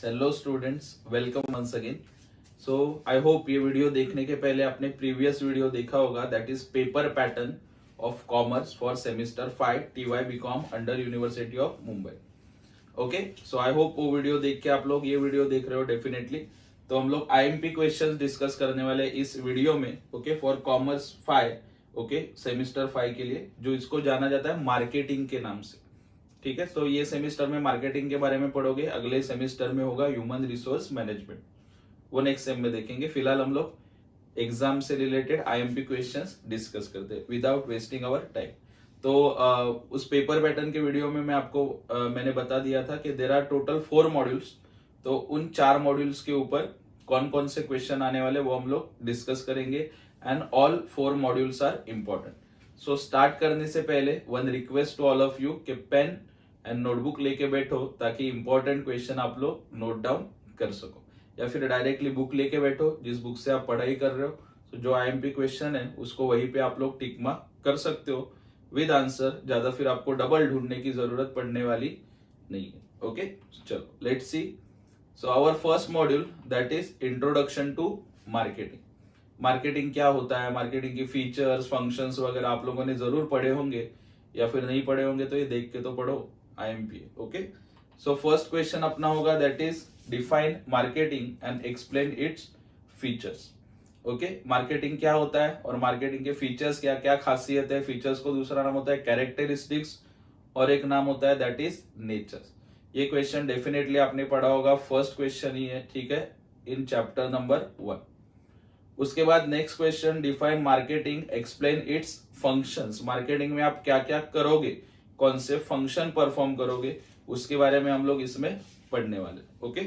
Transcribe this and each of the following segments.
Hello students, welcome once again. So I hope ये video देखने के पहले आपने प्रीवियस वीडियो देखा होगा, that is paper pattern of commerce for semester 5 TY BCom under university of Mumbai. Okay, so I hope वो video देख के आप लोग ये वीडियो देख रहे हो डेफिनेटली। तो हम लोग IMP क्वेश्चंस डिस्कस करने वाले इस वीडियो में, okay, for commerce 5, okay, semester 5 के लिए, जो इसको जाना जाता है मार्केटिंग के नाम से। ठीक है, तो ये सेमिस्टर में मार्केटिंग के बारे में पढ़ोगे, अगले सेमिस्टर में होगा ह्यूमन रिसोर्स मैनेजमेंट, वो नेक्स्ट सेम में देखेंगे। फिलहाल हम लोग एग्जाम से रिलेटेड IMP क्वेश्चंस डिस्कस करते हैं विदाउट वेस्टिंग आवर टाइम। तो उस पेपर पैटर्न के वीडियो में मैं आपको मैंने बता दिया था कि देयर आर टोटल 4 मॉड्यूल्स। तो उन 4 मॉड्यूल्स के ऊपर कौन कौन से क्वेश्चन आने वाले वो हम लोग डिस्कस करेंगे, and all 4 modules are important. So start करने से पहले one request to all of you कि पेन एंड नोटबुक लेके बैठो, ताकि इंपॉर्टेंट क्वेश्चन आप लोग नोट डाउन कर सको, या फिर डायरेक्टली बुक लेके बैठो जिस बुक से आप पढ़ाई कर रहे हो। तो जो IMP क्वेश्चन है उसको वहीं पे आप लोग टिक मार्क कर सकते हो विद आंसर, ज्यादा फिर आपको डबल ढूंढने की जरूरत पड़ने वाली नहीं है। ओके, चलो let's see. So our first module that is introduction to marketing. Marketing क्या होता है, मार्केटिंग की फीचर्स, फंक्शंस वगैरह आप लोगों ने जरूर पढ़े होंगे, या फिर नहीं पढ़े होंगे तो ये देख के तो पढ़ो, IMP। Okay, so first question अपना होगा that is define marketing and explain its features. Okay, marketing क्या होता है और मार्केटिंग के फीचर्स क्या क्या खासियत है। फीचर्स को दूसरा नाम होता है कैरेक्टरिस्टिक्स और एक नाम होता है दैट इज नेचर्स। ये क्वेश्चन डेफिनेटली आपने पढ़ा होगा, फर्स्ट क्वेश्चन ही है, ठीक है, इन चैप्टर नंबर 1। उसके बाद next question, define marketing, explain it's functions. Marketing में आप क्या क्या करोगे, कौन से फंक्शन परफॉर्म करोगे, उसके बारे में हम लोग इसमें पढ़ने वाले। Okay,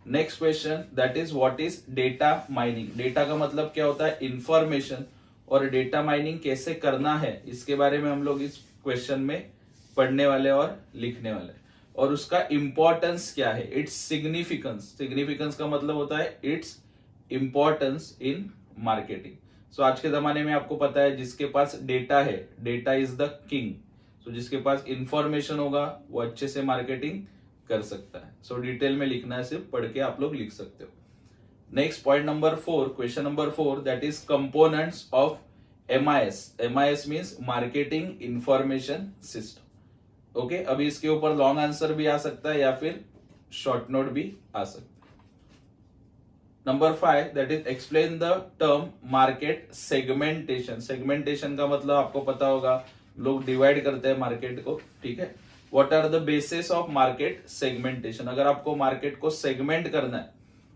next question that is what is data mining. Data का मतलब क्या होता है, इंफॉर्मेशन, और डेटा माइनिंग कैसे करना है इसके बारे में हम लोग इस क्वेश्चन में पढ़ने वाले और लिखने वाले। और उसका इंपॉर्टेंस क्या है, इट्स सिग्निफिकेंस। सिग्निफिकेंस का मतलब होता है इट्स इंपॉर्टेंस इन मार्केटिंग। सो आज के जमाने में आपको पता है जिसके पास डेटा है, डेटा इज द किंग। सो जिसके पास इंफॉर्मेशन होगा वो अच्छे से मार्केटिंग कर सकता है। सो डिटेल में लिखना है, सिर्फ पढ़ के आप लोग लिख सकते हो। Next point number 4, question number 4 that is components of MIS। MIS means marketing information system. Okay, अभी इसके ऊपर लॉन्ग आंसर भी आ सकता है या फिर शॉर्ट नोट भी आ सकता है। Number 5 that is explain the term market segmentation. Segmentation का मतलब आपको पता होगा, लोग डिवाइड करते हैं मार्केट को, ठीक है। What are the basis of market segmentation. अगर आपको मार्केट को सेगमेंट करना है,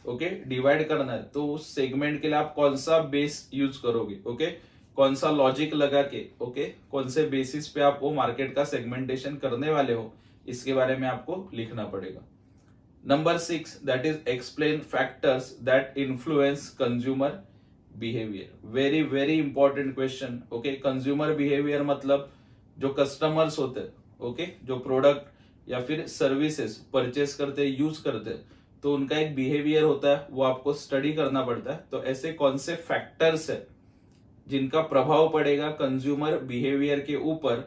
ओके, डिवाइड करना है, तो उस सेगमेंट के लिए आप कौन सा बेस यूज करोगे, ओके, कौन सा लॉजिक लगा के, ओके, कौन से बेसिस पे आप वो मार्केट का सेगमेंटेशन करने वाले हो, इसके बारे में आपको लिखना पड़ेगा। Number 6 that is explain factors that influence consumer behaviour. Very very important question. Okay, consumer behaviour मतलब जो कस्टमर्स होते हैं, ओके, जो प्रोडक्ट या फिर सर्विसेज परचेस करते हैं, यूज करते हैं, तो उनका एक बिहेवियर होता है, वो आपको स्टडी करना पड़ता है। तो ऐसे कौन से फैक्टर्स है जिनका प्रभाव पड़ेगा कंज्यूमर बिहेवियर के ऊपर,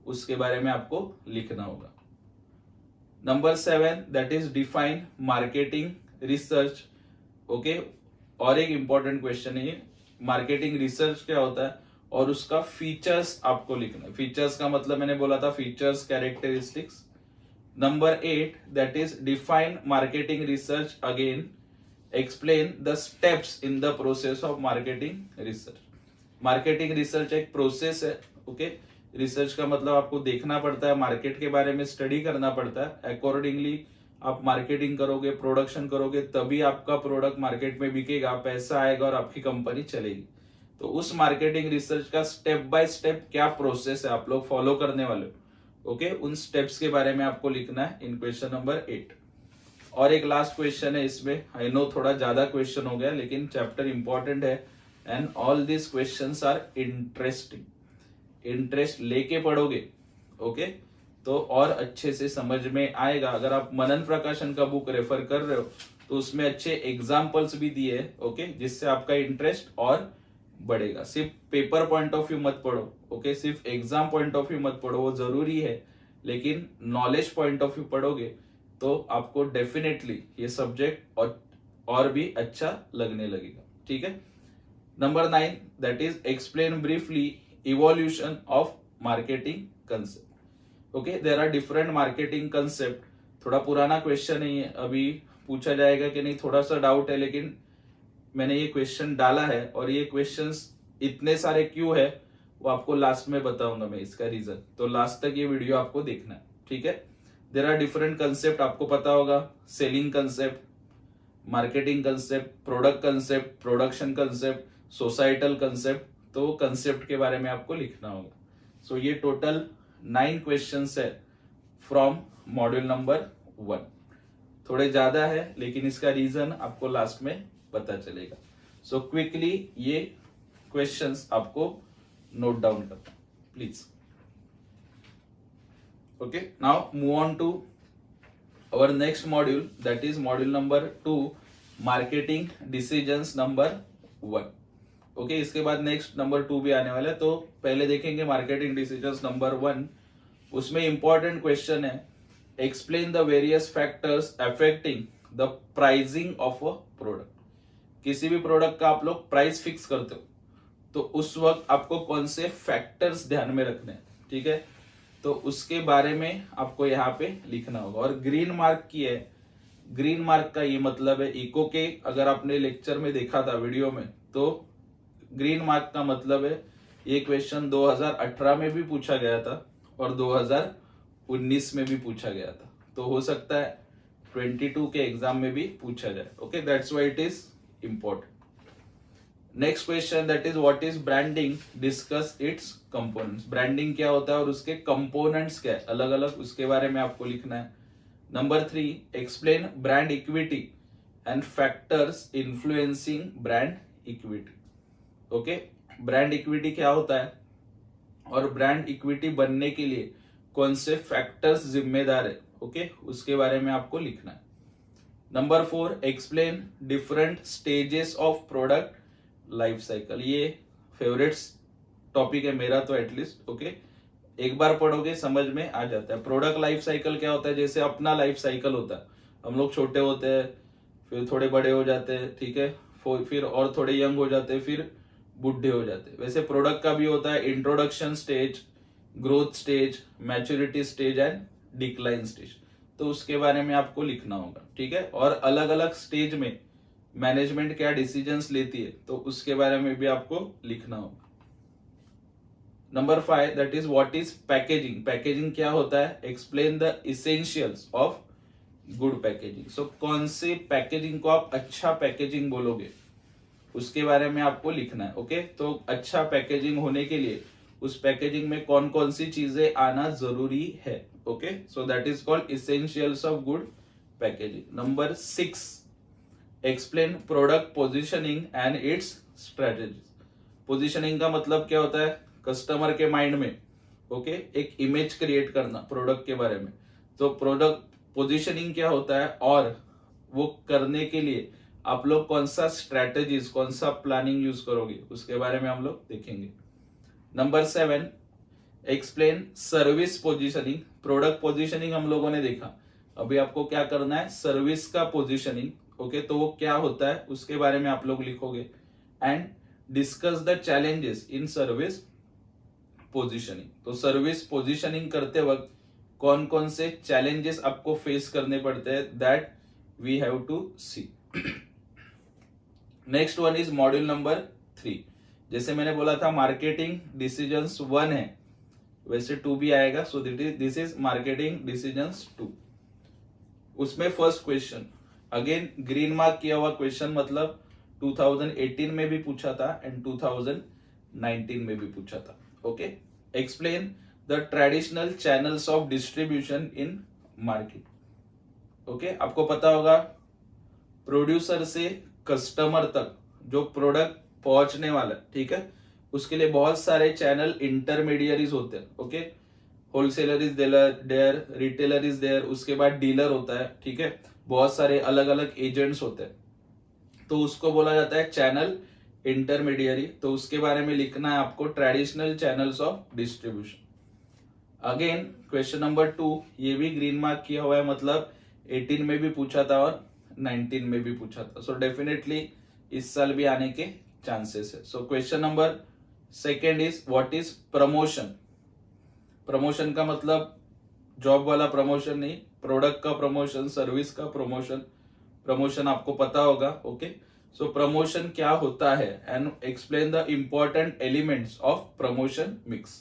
उसके बारे में आपको लिखना होगा। Number 7 that is define marketing research. Okay, और एक इंपॉर्टेंट क्वेश्चन है ये, मार्केटिंग रिसर्च क्या होता है और उसका फीचर्स आपको लिखना है। फीचर्स का मतलब मैंने बोला था features, characteristics. Number 8 that is define marketing research, again explain the steps in the process of marketing research. Marketing research एक प्रोसेस है, ओके। रिसर्च का मतलब आपको देखना पड़ता है, मार्केट के बारे में स्टडी करना पड़ता है, अकॉर्डिंगली आप मार्केटिंग करोगे, प्रोडक्शन करोगे, तभी आपका प्रोडक्ट मार्केट में बिकेगा, पैसा आएगा और आपकी कंपनी चलेगी। तो उस मार्केटिंग रिसर्च का स्टेप बाय स्टेप क्या प्रोसेस है आप लोग फॉलो करने वाले हो, ओके, उन स्टेप्स के बारे में आपको लिखना है इन क्वेश्चन नंबर 8। और एक लास्ट क्वेश्चन है इसमें, आई नो थोड़ा ज्यादा क्वेश्चन हो गया, लेकिन चैप्टर इंपॉर्टेंट है and all this questions are interesting. Interest लेके पढ़ोगे, ओके, तो और अच्छे से समझ में आएगा। अगर आप मनन प्रकाशन का बुक रेफर कर रहे हो तो उसमें अच्छे एग्जाम्पल्स भी दिए, ओके, जिससे आपका इंटरेस्ट और बढ़ेगा। सिर्फ पेपर पॉइंट ऑफ व्यू मत पढ़ो, ओके, सिर्फ एग्जाम पॉइंट ऑफ व्यू मत पढ़ो, वो जरूरी है, लेकिन नॉलेज पॉइंट ऑफ व्यू पढ़ोगे तो आपको डेफिनेटली ये सब्जेक्ट और भी अच्छा लगने लगेगा। ठीक है। Number 9 that is explain briefly evolution of marketing concept. Okay, there are different marketing concept. थोड़ा पुराना क्वेश्चन है ये, अभी पूछा जाएगा कि नहीं थोड़ा सा डाउट है, लेकिन मैंने ये क्वेश्चन डाला है और ये क्वेश्चंस इतने सारे क्यों है वो आपको लास्ट में बताऊंगा मैं इसका रीजन, तो लास्ट तक ये वीडियो आपको देखना है। ठीक है। देयर आर डिफरेंट कंसेप्ट, आपको पता होगा, selling concept, marketing concept, product concept, production concept, societal concept, तो कंसेप्ट के बारे में आपको लिखना होगा। सो ये टोटल 9 क्वेश्चंस है फ्रॉम मॉड्यूल नंबर 1। थोड़े ज्यादा है लेकिन इसका रीजन आपको लास्ट में पता चलेगा। सो क्विकली ये क्वेश्चंस आपको नोट डाउन करना please. Okay, now move on to our next module, that is module number 2, marketing decisions number 1। Okay, इसके बाद नेक्स्ट नंबर 2 भी आने वाला है, तो पहले देखेंगे मार्केटिंग डिसीजंस नंबर 1। उसमें इंपॉर्टेंट क्वेश्चन है, explain the various factors affecting the pricing of a product. किसी भी प्रोडक्ट का आप लोग प्राइस फिक्स करते हो तो उस वक्त आपको कौन से फैक्टर्स ध्यान में रखने हैं। ठीक है, तो उसके बारे में आपको यहाँ पे लिखना होगा। और ग्रीन मार्क की है, ग्रीन मार्क का ये मतलब है इको के, अगर आपने लेक्चर में देखा था वीडियो में, तो ग्रीन मार्क का मतलब है ये क्वेश्चन 2018 में भी पूछा गया था और 2019 में भी पूछा गया था, तो हो सकता है 22 के एग्जाम में भी पूछा जाए। Okay, that's why it is important. Next question that is what is branding, discuss it's components. Branding क्या होता है और उसके कंपोनेंट्स क्या है, अलग अलग, उसके बारे में आपको लिखना है। Number 3, explain brand equity and factors influencing brand equity. Okay, brand equity क्या होता है और ब्रांड इक्विटी बनने के लिए कौन से फैक्टर्स जिम्मेदार है, ओके, उसके बारे में आपको लिखना है। Number 4, explain different stages of product life cycle. ये फेवरेट्स टॉपिक है मेरा तो एटलीस्ट। ओके, एक बार पढ़ोगे समझ में आ जाता है। प्रोडक्ट लाइफ साइकिल क्या होता है, जैसे अपना लाइफ साइकिल होता है, हम लोग छोटे होते हैं, फिर थोड़े बड़े हो जाते हैं, ठीक है, फिर और थोड़े यंग हो जाते हैं, फिर बूढ़े हो जाते हैं। वैसे प्रोडक्ट का भी होता है introduction stage, growth stage, maturity stage and decline stage, तो उसके बारे में आपको लिखना होगा। ठीक है, और अलग अलग स्टेज में मैनेजमेंट क्या डिसीजंस लेती है, तो उसके बारे में भी आपको लिखना होगा। Number 5 that is what is packaging. Packaging क्या होता है, explain the essentials of good packaging. So कौन से पैकेजिंग को आप अच्छा पैकेजिंग बोलोगे, उसके बारे में आपको लिखना है। ओके, तो अच्छा पैकेजिंग होने के लिए उस पैकेजिंग में कौन कौन सी चीजें आना जरूरी है। Okay, so that is called essentials of good packaging. Number 6, explain product positioning and it's strategies. Positioning का मतलब क्या होता है, कस्टमर के माइंड में, ओके, एक इमेज क्रिएट करना प्रोडक्ट के बारे में। तो प्रोडक्ट पोजिशनिंग क्या होता है और वो करने के लिए आप लोग कौन सा स्ट्रेटेजीज, कौन सा प्लानिंग यूज करोगे, उसके बारे में हम लोग देखेंगे। Number 7, explain service positioning. Product positioning हम लोगों ने देखा, अभी आपको क्या करना है, सर्विस का पोजिशनिंग। ओके, तो वो क्या होता है उसके बारे में आप लोग लिखोगे। And discuss the challenges in service positioning. तो सर्विस पोजिशनिंग करते वक्त कौन कौन से चैलेंजेस आपको फेस करने पड़ते हैं, that we have to see. Next one is module number 3। जैसे मैंने बोला था मार्केटिंग डिसीजंस 1 है, वैसे 2 भी आएगा। So this is marketing decisions 2। उसमें first question again Green Marc किया हुआ क्वेश्चन, मतलब 2018 में भी पूछा था एंड 2019 में भी पूछा था। Okay, explain the traditional channels of distribution in market. Okay, आपको पता होगा प्रोड्यूसर से कस्टमर तक जो प्रोडक्ट पहुंचने वाला है, ठीक है, उसके लिए बहुत सारे चैनल इंटरमीडियरीज होते हैं। Okay, wholesaler is there, retailer is there, उसके बाद डीलर होता है, ठीक है, बहुत सारे अलग अलग एजेंट्स होते हैं, तो उसको बोला जाता है चैनल इंटरमीडियरी। तो उसके बारे में लिखना है आपको, traditional channels of distribution. Again question number 2, ये भी ग्रीन मार्क किया हुआ है, मतलब 18 में भी पूछा था और 19 में भी पूछा था। सो डेफिनेटली इस साल भी आने के चांसेस है। So question number second is what is promotion. Promotion का मतलब जॉब वाला प्रमोशन नहीं, प्रोडक्ट का प्रमोशन, सर्विस का प्रमोशन। प्रमोशन आपको पता होगा। ओके, सो प्रमोशन क्या होता है and explain the important elements of promotion mix.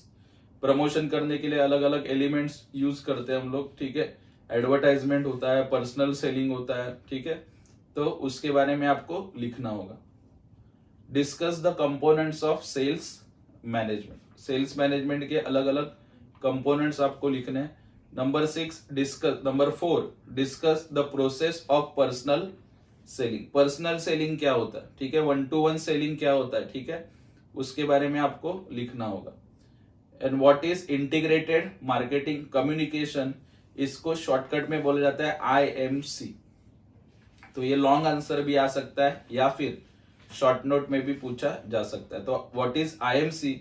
Promotion करने के लिए अलग अलग एलिमेंट्स यूज करते हैं हम लोग, ठीक है। एडवर्टाइजमेंट होता है, पर्सनल सेलिंग होता है, ठीक है। तो उसके बारे में आपको लिखना होगा। Discuss the components of sales management. Sales management के अलग अलग कंपोनेंट्स आपको लिखने हैं। Number 4 discuss the process of personal selling. Personal selling क्या होता है, ठीक है। 1-to-1 सेलिंग क्या होता है, ठीक है, उसके बारे में आपको लिखना होगा। And what is integrated marketing communication, इसको शॉर्टकट में बोला जाता है IMC। तो ये लॉन्ग आंसर भी आ सकता है या फिर शॉर्ट नोट में भी पूछा जा सकता है। तो व्हाट इज IMC,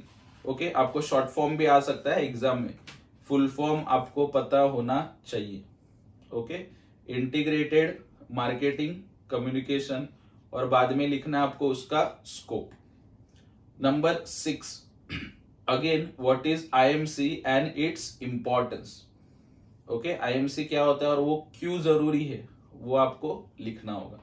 ओके, आपको शॉर्ट फॉर्म भी आ सकता है एग्जाम में, फुल फॉर्म आपको पता होना चाहिए। ओके, इंटीग्रेटेड मार्केटिंग कम्युनिकेशन, और बाद में लिखना है आपको उसका scope. Number 6 again what is IMC and its importance. Okay, IMC क्या होता है और वो क्यों जरूरी है, वो आपको लिखना होगा।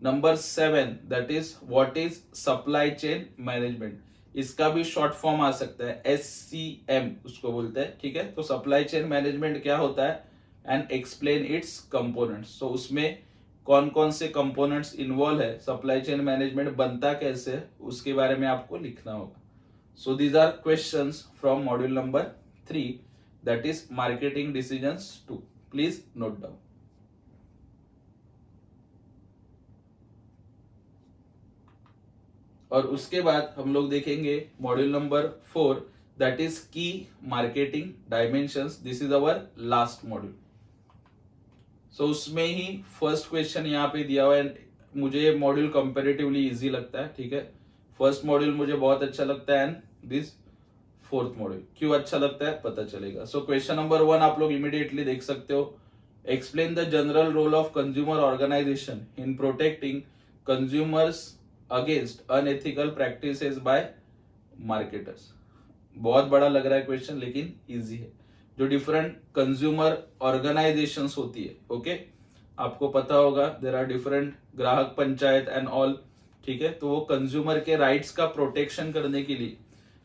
Number 7 that is what is supply chain management. इसका भी शॉर्ट फॉर्म आ सकता है, SCM उसको बोलते हैं, ठीक है। तो सप्लाई चेन मैनेजमेंट क्या होता है एंड एक्सप्लेन इट्स कंपोनेंट्स। तो उसमें कौन कौन से कंपोनेंट्स इन्वॉल्व है, सप्लाई चेन मैनेजमेंट बनता कैसे है, उसके बारे में आपको लिखना होगा। So these are questions from module number 3 that is marketing decisions 2। Please note down. और उसके बाद हम लोग देखेंगे module number 4 that is key marketing dimensions. This is our last module. So उसमें ही फर्स्ट क्वेश्चन यहाँ पे दिया हुआ है। मुझे मॉड्यूल कंपैरेटिवली इजी लगता है, ठीक है। फर्स्ट मॉड्यूल मुझे बहुत अच्छा लगता है एंड दिस फोर्थ मॉड्यूल क्यों अच्छा लगता है पता चलेगा। सो क्वेश्चन नंबर 1 आप लोग इमीडिएटली देख सकते हो। Explain the general role of consumer organisation in protecting consumers against unethical practices by marketers. बहुत बड़ा लग रहा है क्वेश्चन, लेकिन इजी है। जो डिफरेंट कंज्यूमर ऑर्गेनाइजेशंस होती है, ओके, आपको पता होगा देयर आर डिफरेंट ग्राहक पंचायत एंड ऑल, ठीक है। तो वो कंज्यूमर के राइट्स का प्रोटेक्शन करने के लिए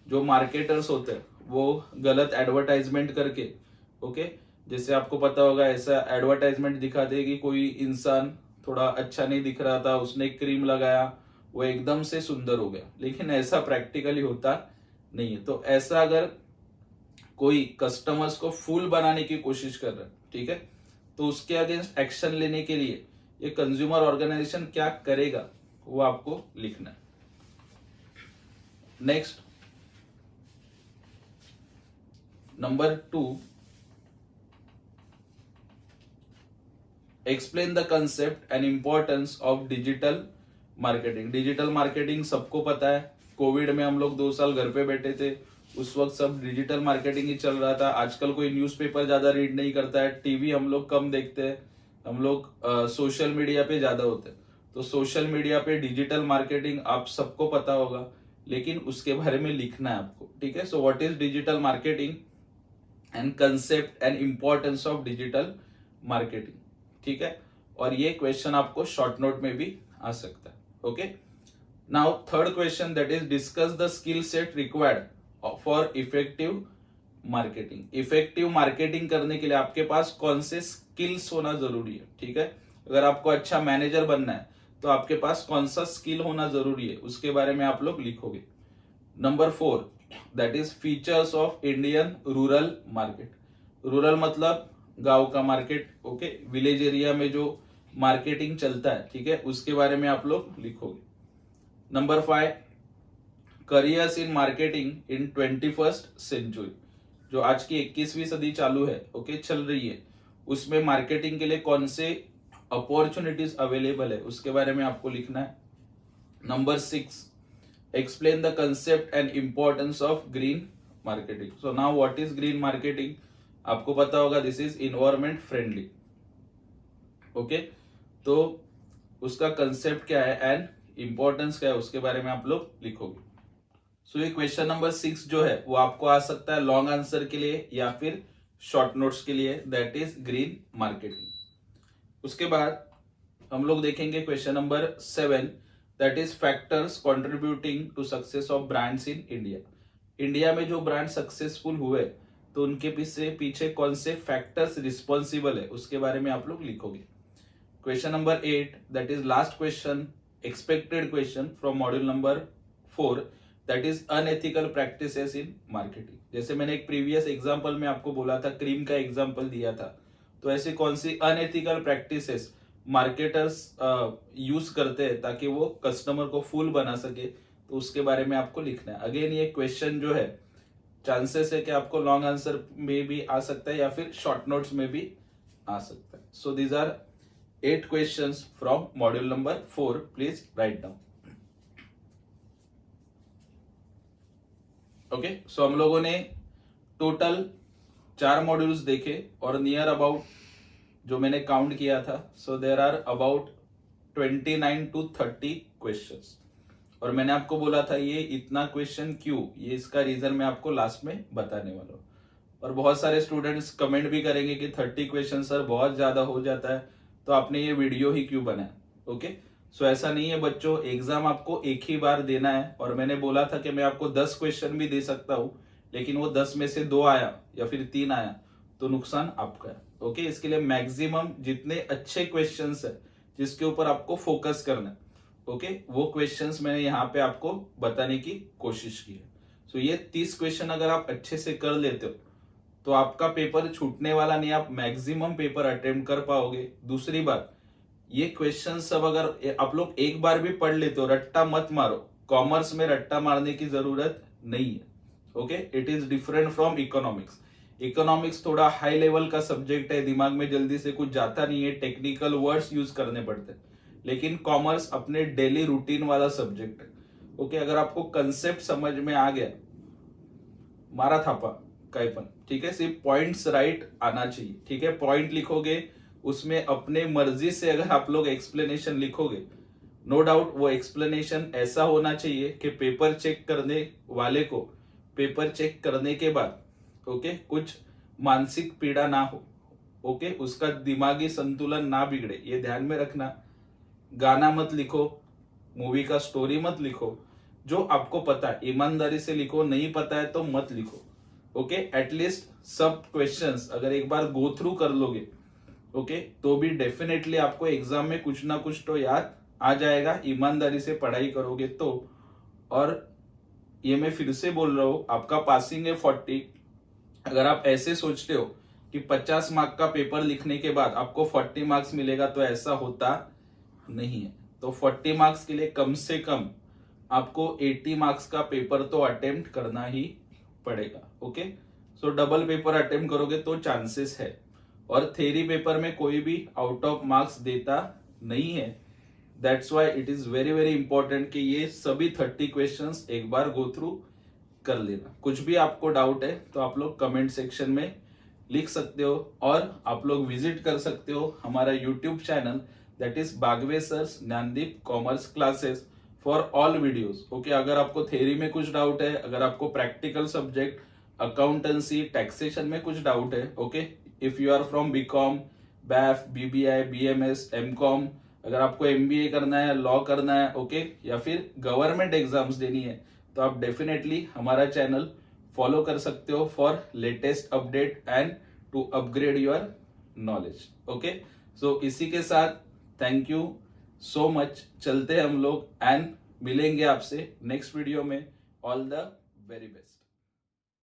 जो मार्केटर्स होते हैं वो गलत एडवर्टाइजमेंट करके, ओके, जैसे आपको पता होगा ऐसा एडवर्टाइजमेंट दिखाते हैं कि कोई इंसान थोड़ा अच्छा नहीं दिख रहा था, उसने क्रीम लगाया, वो एकदम से सुंदर हो गया, लेकिन ऐसा प्रैक्टिकली होता नहीं है। तो ऐसा अगर कोई कस्टमर्स को फूल बनाने की कोशिश कर रहा है, ठीक है, तो उसके अगेंस्ट एक्शन लेने के लिए ये कंज्यूमर ऑर्गेनाइजेशन क्या करेगा वो आपको लिखना है। Next number 2 explain the concept and importance of digital marketing. Digital marketing सबको पता है। कोविड में हम लोग 2 साल घर पे बैठे थे, उस वक्त सब डिजिटल मार्केटिंग ही चल रहा था। आजकल कोई न्यूज़पेपर ज्यादा रीड नहीं करता है, टीवी हम लोग कम देखते हैं, हम लोग सोशल मीडिया पे ज्यादा होते हैं। तो सोशल मीडिया पे डिजिटल मार्केटिंग आप सबको पता होगा, लेकिन उसके बारे में लिखना है आपको, ठीक है। So what is digital marketing and concept and importance of digital marketing, ठीक है। और ये क्वेश्चन आपको शॉर्ट नोट में भी आ सकता है, okay. Now third question that is discuss the skill set required for effective marketing. Effective marketing करने के लिए आपके पास कौन से स्किल्स होना जरूरी है, ठीक है। अगर आपको अच्छा मैनेजर बनना है तो आपके पास कौन सा स्किल होना जरूरी है, उसके बारे में आप लोग लिखोगे। Number 4 that is features of Indian rural market. Rural मतलब गांव का मार्केट, ओके, विलेज एरिया में जो मार्केटिंग चलता है, ठीक है, उसके बारे में आप लोग लिखोगे। Number 5 careers in marketing in 21st century. जो आज की 21वीं सदी चालू है, ओके, चल रही है, उसमें मार्केटिंग के लिए कौन से अपॉर्चुनिटीज अवेलेबल है उसके बारे में आपको लिखना है। Number 6 explain the concept and importance of green marketing. So now what is green marketing, आपको पता होगा this is environment friendly, okay, तो उसका कंसेप्ट क्या है एंड इंपॉर्टेंस क्या है उसके बारे में आप लोग लिखोगे। सो ये क्वेश्चन नंबर 6 जो है वो आपको आ सकता है लॉन्ग आंसर के लिए या फिर शॉर्ट नोट्स के लिए, दैट इज ग्रीन मार्केटिंग। उसके बाद हम लोग देखेंगे question number 7, that is factors contributing to success of brands in India. India में जो ब्रांड सक्सेसफुल हुए तो उनके पीछे कौन से फैक्टर्स रिस्पॉन्सिबल है उसके बारे में आप लोग लिखोगे। Question number 8, that is last question, expected question from module number 4, that is unethical practices in marketing. जैसे मैंने एक प्रीवियस एग्जांपल में आपको बोला था, क्रीम का एग्जांपल दिया था, तो ऐसी कौन सी अनएथिकल प्रैक्टिसेस मार्केटर्स यूज करते हैं ताकि वो कस्टमर को फूल बना सके, तो उसके बारे में आपको लिखना है। अगेन ये क्वेश्चन जो है चांसेस है कि आपको लॉन्ग आंसर में भी आ सकता है या फिर शॉर्ट नोट्स में भी आ सकता है। So these are 8 questions from module number 4, please write down. Okay, so हम लोगों ने टोटल 4 मॉड्यूल्स देखे और नियर अबाउट जो मैंने काउंट किया था, so there are about 29 to 30 questions. और मैंने आपको बोला था ये इतना क्वेश्चन क्यों, ये इसका रीजन मैं आपको लास्ट में बताने वाला हूँ। और बहुत सारे स्टूडेंट्स कमेंट भी करेंगे कि 30 क्वेश्चन सर बहुत ज्यादा हो जाता है, तो आपने ये वीडियो ही क्यों बनाया। ओके, सो ऐसा नहीं है बच्चों, एग्जाम आपको एक ही बार देना है। और मैंने बोला था कि मैं आपको 10 क्वेश्चन भी दे सकता हूं, लेकिन वो 10 में से 2 आया या फिर 3 आया तो नुकसान आपका है। ओके, इसके लिए मैक्सिमम जितने अच्छे क्वेश्चंस है जिसके ऊपर आपको फोकस करना है, ओके, वो क्वेश्चंस मैंने यहाँ पे आपको बताने की कोशिश की है। सो ये 30 क्वेश्चन अगर आप अच्छे से कर लेते हो तो आपका पेपर छूटने वाला नहीं, आप मैक्सिमम पेपर अटेम्प्ट कर पाओगे। दूसरी बात, ये क्वेश्चन सब अगर आप लोग एक बार भी पढ़ लेते हो, रट्टा मत मारो। कॉमर्स में रट्टा मारने की जरूरत नहीं है। Okay, it is different from economics. Economics थोड़ा हाई लेवल का सब्जेक्ट है, दिमाग में जल्दी से कुछ जाता नहीं है, टेक्निकल वर्ड्स यूज करने पड़ते हैं। लेकिन कॉमर्स अपने डेली रूटीन वाला सब्जेक्ट है। ओके, अगर आपको कंसेप्ट समझ में आ गया, मारा थापा कायपन, ठीक है, सिर्फ पॉइंट्स राइट आना चाहिए। ठीक है, पॉइंट लिखोगे, उसमें अपने मर्जी से अगर आप लोग एक्सप्लेनेशन लिखोगे, नो डाउट वो एक्सप्लेनेशन ऐसा होना चाहिए कि पेपर चेक करने वाले को पेपर चेक करने के बाद ओके कुछ मानसिक पीड़ा ना हो, ओके, उसका दिमागी संतुलन ना बिगड़े, ये ध्यान में रखना। गाना मत लिखो, मूवी का स्टोरी मत लिखो, जो आपको पता है ईमानदारी से लिखो, नहीं पता है तो मत लिखो। ओके, एटलीस्ट सब क्वेश्चंस अगर एक बार गो थ्रू कर लोगे, ओके, तो भी डेफिनेटली आपको एग्जाम में कुछ ना कुछ तो याद आ जाएगा, ईमानदारी से पढ़ाई करोगे तो। और ये मैं फिर से बोल रहा हूं, आपका पासिंग है 40। अगर आप ऐसे सोचते हो कि 50 मार्क का पेपर लिखने के बाद आपको 40 मार्क्स मिलेगा, तो ऐसा होता नहीं है। तो 40 मार्क्स के लिए कम से कम आपको 80 मार्क्स का पेपर तो अटेम्प्ट करना ही पड़ेगा। ओके, सो डबल पेपर अटेम्प्ट करोगे तो चांसेस है। और थ्योरी पेपर में कोई भी आउट ऑफ मार्क्स देता नहीं है। That's why it is very very important कि ये सभी 30 क्वेश्चंस एक बार गो थ्रू कर लेना। कुछ भी आपको डाउट है तो आप लोग कमेंट सेक्शन में लिख सकते हो, और आप लोग विजिट कर सकते हो हमारा YouTube channel, that is Bagwe sir's Gyandeep commerce classes for all videos. Okay, अगर आपको थ्योरी में कुछ डाउट है, अगर आपको प्रैक्टिकल सब्जेक्ट अकाउंटेंसी टैक्सेशन में कुछ डाउट है, okay, if you are from BCom, BAF, BBI, BMS, MCom, अगर आपको एमबीए करना है, लॉ करना है, ओके, या फिर गवर्नमेंट एग्जाम्स देनी है, तो आप डेफिनेटली हमारा चैनल फॉलो कर सकते हो for latest update and to upgrade your knowledge. Okay, so इसी के साथ थैंक यू सो मच, चलते हैं हम लोग एंड मिलेंगे आपसे नेक्स्ट वीडियो में। All the very best.